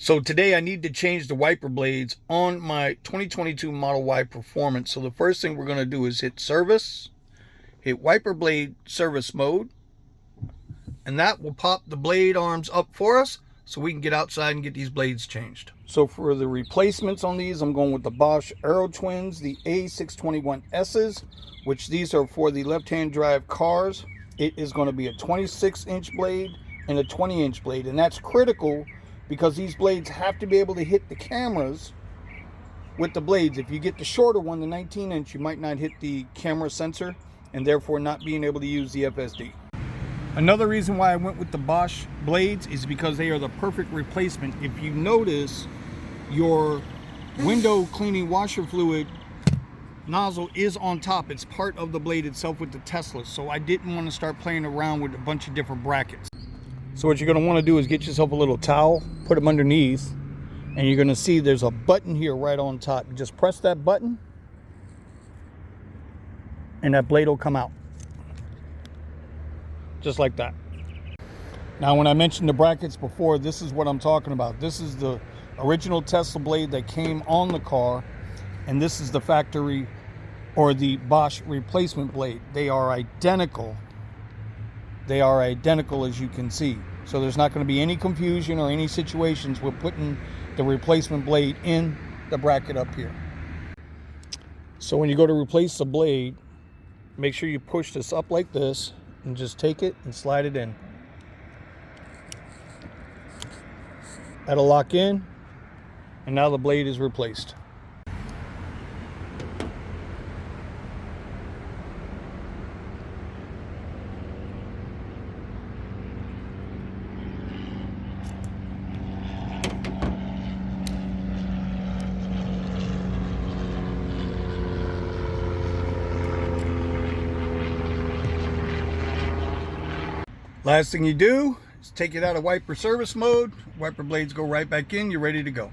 So today I need to change the wiper blades on my 2022 Model Y Performance. So the first thing we're going to do is hit service, hit wiper blade service mode, and that will pop the blade arms up for us so we can get outside and get these blades changed. So for the replacements on these, I'm going with the Bosch Aerotwins, the A621Ss, which these are for the left-hand drive cars. It is going to be a 26-inch blade and a 20-inch blade, and that's critical because these blades have to be able to hit the cameras with the blades. If you get the shorter one, the 19-inch, you might not hit the camera sensor and therefore not being able to use the FSD. Another reason why I went with the Bosch blades is because they are the perfect replacement. If you notice, your window cleaning washer fluid nozzle is on top. It's part of the blade itself with the Tesla, so I didn't want to start playing around with a bunch of different brackets. So what you're going to want to do is get yourself a little towel, put them underneath, and you're going to see there's a button here right on top. You just press that button and that blade will come out. Just like that. Now when I mentioned the brackets before, this is what I'm talking about. This is the original Tesla blade that came on the car, and this is the factory or the Bosch replacement blade. They are identical. They are identical, as you can see. So there's not going to be any confusion or any situations with putting the replacement blade in the bracket up here. So when you go to replace the blade, make sure you push this up like this and just take it and slide it in. That'll lock in, and now the blade is replaced. Last thing you do is take it out of wiper service mode. Wiper blades go right back in. You're ready to go.